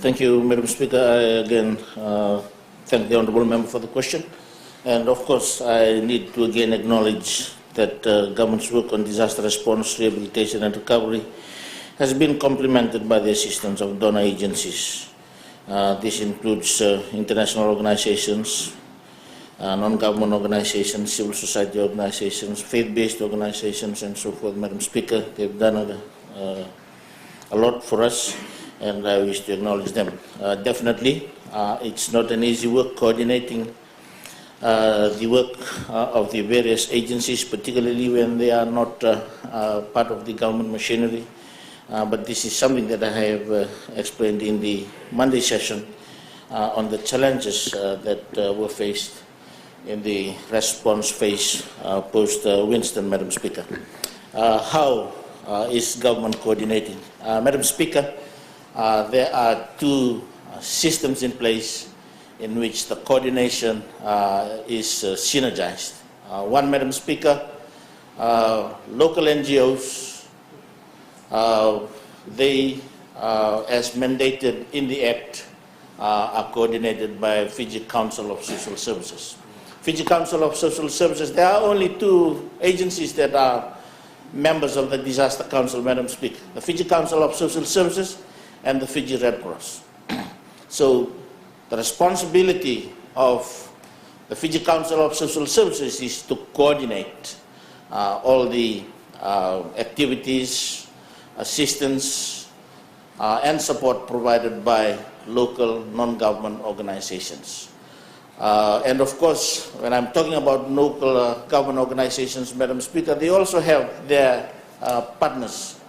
Thank you, Madam Speaker. I again thank the Honourable Member for the question. And of course, I need to again acknowledge that government's work on disaster response, rehabilitation and recovery has been complemented by the assistance of donor agencies. This includes international organizations, non-government organizations, civil society organizations, faith-based organizations and so forth. Madam Speaker, they've done a lot for us, and I wish to acknowledge them. Definitely, it's not an easy work coordinating the work of the various agencies, particularly when they are not part of the government machinery. But this is something that I have explained in the Monday session on the challenges that were faced in the response phase post-Winston, Madam Speaker. How is government coordinating? Madam Speaker, there are two systems in place in which the coordination is synergized. One, Madam Speaker, local NGOs, they, as mandated in the Act, are coordinated by Fiji Council of Social Services. Fiji Council of Social Services, there are only two agencies that are members of the Disaster Council, Madam Speaker, the Fiji Council of Social Services and the Fiji Red Cross. So the responsibility of the Fiji Council of Social Services is to coordinate all the activities, assistance, and support provided by local non-government organizations. And of course, when I'm talking about local government organizations, Madam Speaker, they also have their partners,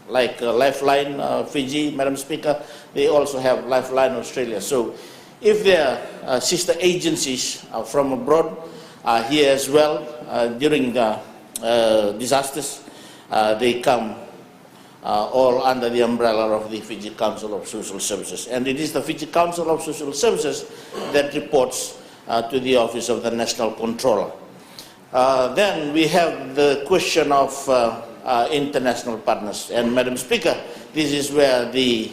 like Lifeline Fiji, Madam Speaker, they also have Lifeline Australia. So if their sister agencies from abroad are here as well during the disasters, they come all under the umbrella of the Fiji Council of Social Services. And it is the Fiji Council of Social Services that reports to the Office of the National Controller. Then we have the question of international partners. And Madam Speaker, this is where the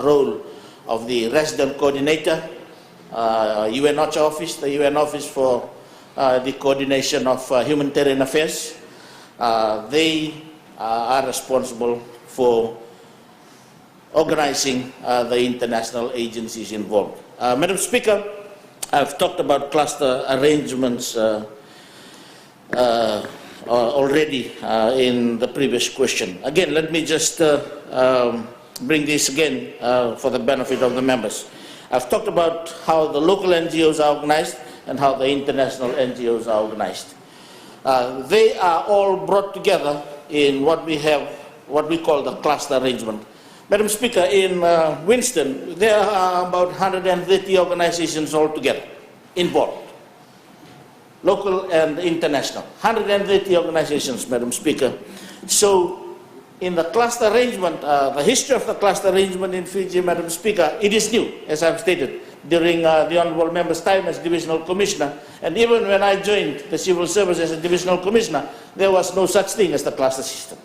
role of the resident coordinator, UN OCHA office, the UN office for the coordination of humanitarian affairs, they are responsible for organizing the international agencies involved. Madam Speaker, I've talked about cluster arrangements already in the previous question. Again, let me just bring this again for the benefit of the members. I've talked about how the local NGOs are organized and how the international NGOs are organized. They are all brought together in what we call the cluster arrangement. Madam Speaker, in Winston, there are about 130 organizations altogether involved, local and international. 130 organizations, Madam Speaker. So in the cluster arrangement, the history of the cluster arrangement in Fiji, Madam Speaker, it is new, as I've stated, during the Honourable Member's time as Divisional Commissioner. And even when I joined the Civil Service as a Divisional Commissioner, there was no such thing as the cluster system.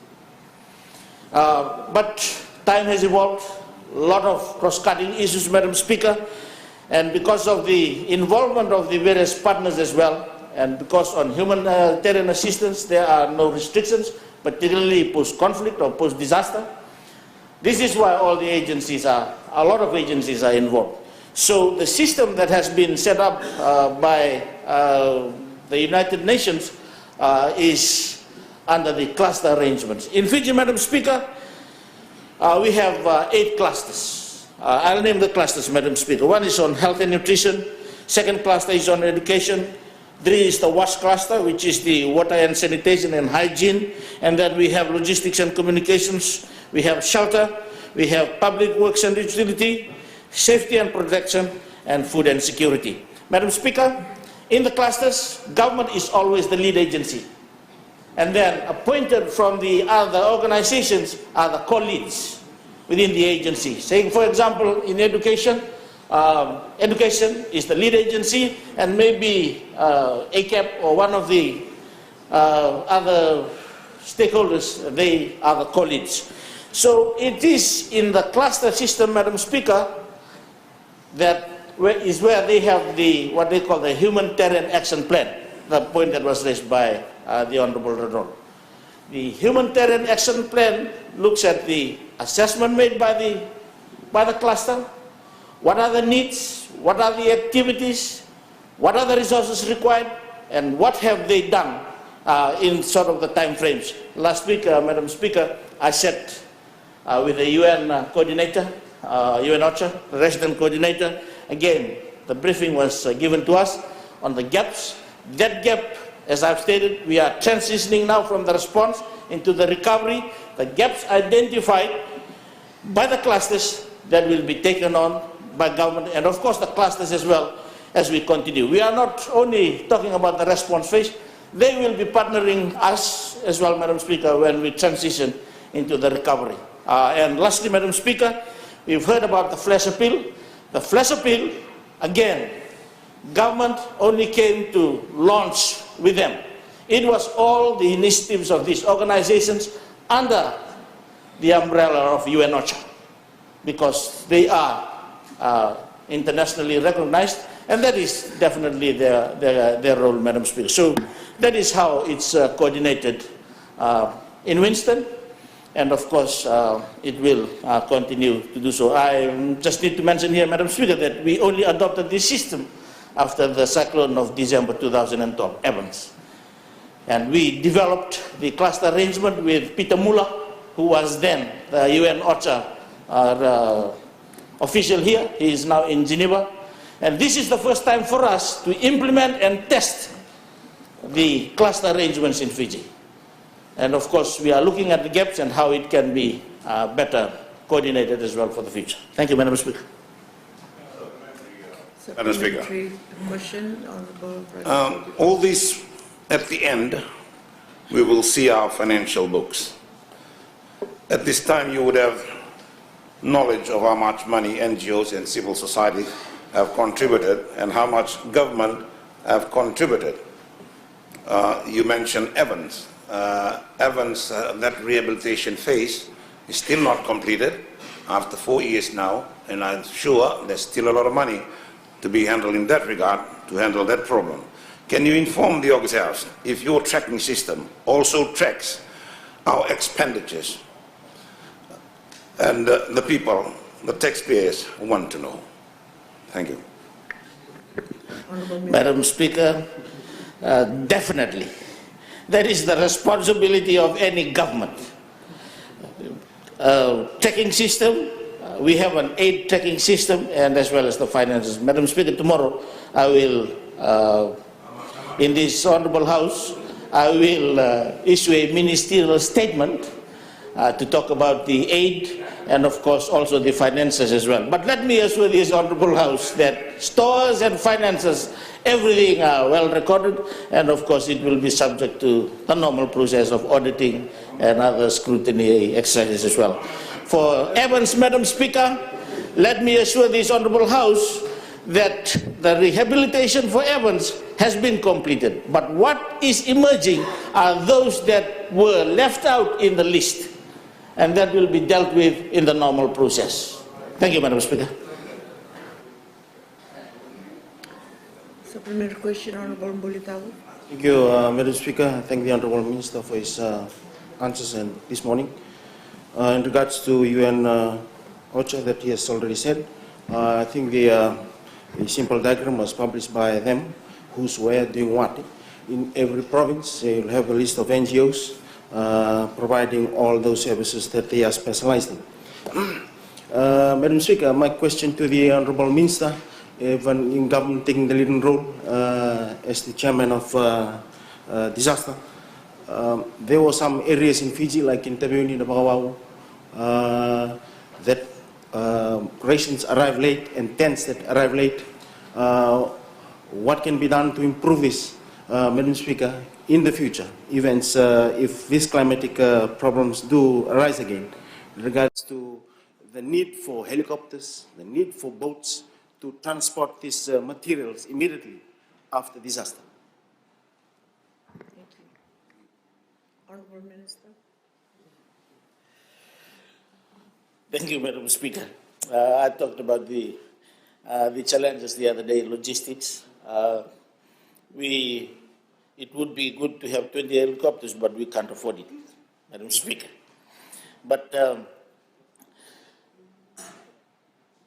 But time has evolved, a lot of cross-cutting issues, Madam Speaker, and because of the involvement of the various partners as well, and because on humanitarian assistance there are no restrictions, particularly post-conflict or post-disaster, this is why all the agencies are, a lot of agencies are involved. So the system that has been set up by the United Nations is under the cluster arrangements. In Fiji, Madam Speaker, we have 8 clusters. I'll name the clusters, Madam Speaker. One is on health and nutrition. Second cluster is on education. 3 is the WASH cluster, which is the water and sanitation and hygiene. And then we have logistics and communications. We have shelter. We have public works and utility, safety and protection, and food and security. Madam Speaker, in the clusters, government is always the lead agency. And then appointed from the other organizations are the co-leads within the agency. Saying, for example, in education, education is the lead agency, and maybe ACAP or one of the other stakeholders, they are the co-leads. So it is in the cluster system, Madam Speaker, that is where they have the what they call the humanitarian action plan, the point that was raised by the Honorable Renaud. The humanitarian action plan looks at the assessment made by the cluster, what are the needs, what are the activities, what are the resources required, and what have they done in sort of the time frames. Last week, Madam Speaker, I sat with the UN coordinator, UN OCHA, the resident coordinator. Again, the briefing was given to us on the gaps. That gap, as I've stated, we are transitioning now from the response into the recovery. The gaps identified by the clusters that will be taken on by government, and of course the clusters as well as we continue. We are not only talking about the response phase, they will be partnering us as well, Madam Speaker, when we transition into the recovery. And lastly, Madam Speaker, we've heard about the flash appeal. The flash appeal, again, government only came to launch with them. It was all the initiatives of these organizations under the umbrella of UN OCHA, because they are internationally recognized, and that is definitely their role, Madam Speaker. So that is how it's coordinated in Winston, and of course it will continue to do so. I just need to mention here, Madam Speaker, that we only adopted this system after the cyclone of December 2012, Evans. And we developed the cluster arrangement with Peter Muller, who was then the UN OCHA official here. He is now in Geneva. And this is the first time for us to implement and test the cluster arrangements in Fiji. And of course, we are looking at the gaps and how it can be better coordinated as well for the future. Thank you, Madam Speaker. Madam Speaker. Question, Honorable All this, at the end, we will see our financial books. At this time, you would have knowledge of how much money NGOs and civil society have contributed and how much government have contributed. You mentioned Evans. That rehabilitation phase is still not completed after 4 years now, and I'm sure there's still a lot of money to be handled in that regard to handle that problem. Can you inform the August House if your tracking system also tracks our expenditures? And the people, the taxpayers, want to know. Thank you. Madam Speaker, definitely. That is the responsibility of any government. Tracking system, we have an aid tracking system, and as well as the finances. Madam Speaker, tomorrow I will, in this Honorable House, I will issue a ministerial statement to talk about the aid and of course also the finances as well. But let me assure this Honorable House that stores and finances, everything are well recorded, and of course it will be subject to the normal process of auditing and other scrutiny exercises as well. For Evans, Madam Speaker, let me assure this Honorable House that the rehabilitation for Evans has been completed. But what is emerging are those that were left out in the list, and that will be dealt with in the normal process. Thank you, Madam Speaker. Supplementary question, Honorable Mbulitawu. Thank you, Madam Speaker. I thank the Honorable Minister for his answers this morning. In regards to UN OCHA that he has already said, I think the simple diagram was published by them, who's where doing what. In every province, they will have a list of NGOs providing all those services that they are specialized in. Madam Speaker, my question to the Honorable Minister, even in government taking the leading role as the chairman of disaster, there were some areas in Fiji, like in Taveuni, Nabawau, that rations arrive late and tents that arrive late. What can be done to improve this, Madam Speaker, in the future, events, if these climatic problems do arise again, in regards to the need for helicopters, the need for boats to transport these materials immediately after disaster? Thank you. Honorable Minister. Thank you, Madam Speaker. I talked about the the challenges the other day, logistics. It would be good to have 20 helicopters, but we can't afford it, Madam Speaker. But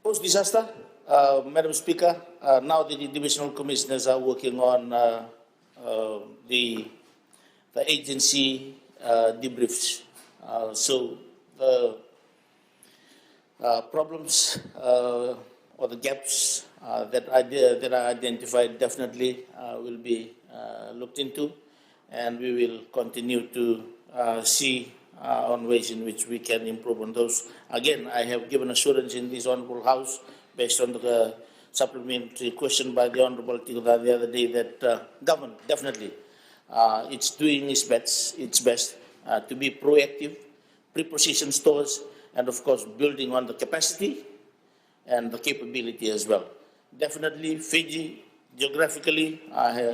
post-disaster, Madam Speaker, now the divisional commissioners are working on the agency debriefs. So the problems or the gaps that are identified definitely will be looked into, and we will continue to see on ways in which we can improve on those. Again, I have given assurance in this Honourable House, based on the supplementary question by the Honourable Tigda the other day, that government definitely it's doing its best to be proactive, pre-position stores, and of course building on the capacity and the capability as well. Definitely Fiji geographically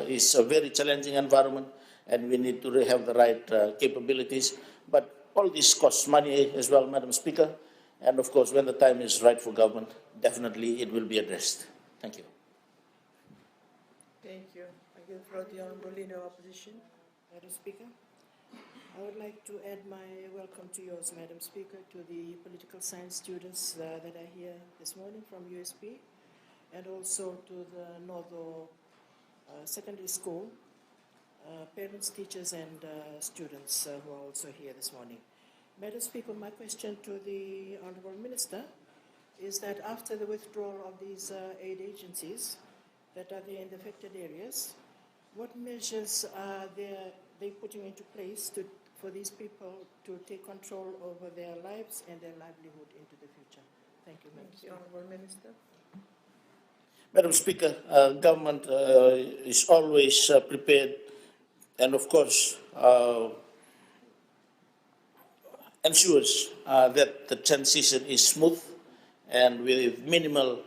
is a very challenging environment, and we need to have the right capabilities. But all this costs money as well, Madam Speaker, and of course when the time is right for government, definitely it will be addressed. Thank you. Thank you. I give the floor to the Honorable Leader of Opposition. Madam Speaker, I would like to add my welcome to yours, Madam Speaker, to the political science students that are here this morning from USP, and also to the Northo Secondary School, parents, teachers, and students who are also here this morning. Madam Speaker, my question to the Honourable Minister is that after the withdrawal of these aid agencies that are there in the affected areas, what measures are they putting into place for these people to take control over their lives and their livelihood into the future? Thank you, Madam Thank you, Speaker. Honorable Minister. Madam Speaker, government is always prepared, and of course ensures that the transition is smooth and with minimal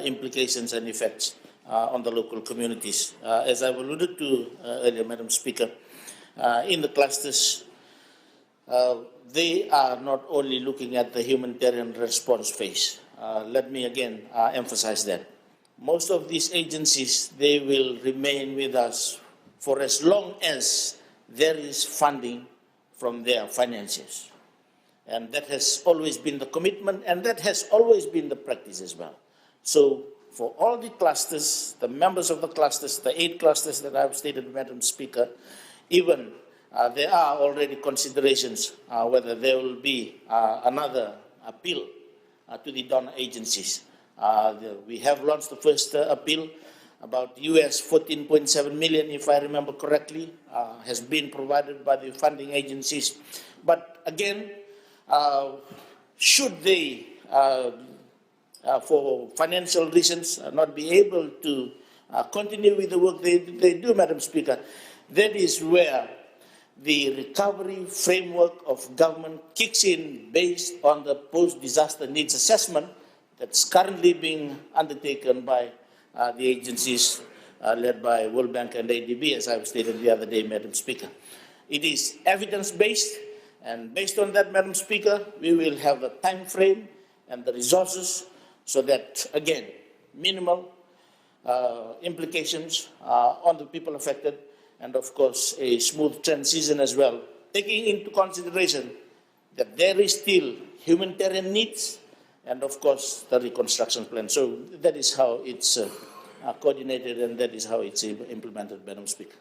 implications and effects on the local communities. As I've alluded to earlier, Madam Speaker, in the clusters, they are not only looking at the humanitarian response phase. Let me again emphasize that. Most of these agencies, they will remain with us for as long as there is funding from their financiers. And that has always been the commitment, and that has always been the practice as well. So for all the clusters, the members of the clusters, the 8 clusters that I've stated, Madam Speaker, even there are already considerations whether there will be another appeal to the donor agencies. We have launched the first appeal, about US 14.7 million, if I remember correctly, has been provided by the funding agencies. But again, should they, for financial reasons, not be able to continue with the work they do, Madam Speaker, that is where the recovery framework of government kicks in based on the post-disaster needs assessment that's currently being undertaken by the agencies led by World Bank and ADB, as I've stated the other day, Madam Speaker. It is evidence-based, and based on that, Madam Speaker, we will have a time frame and the resources so that, again, minimal implications on the people affected, and of course a smooth transition as well, taking into consideration that there is still humanitarian needs and of course the reconstruction plan. So that is how it's coordinated, and that is how it's implemented, Madam Speaker.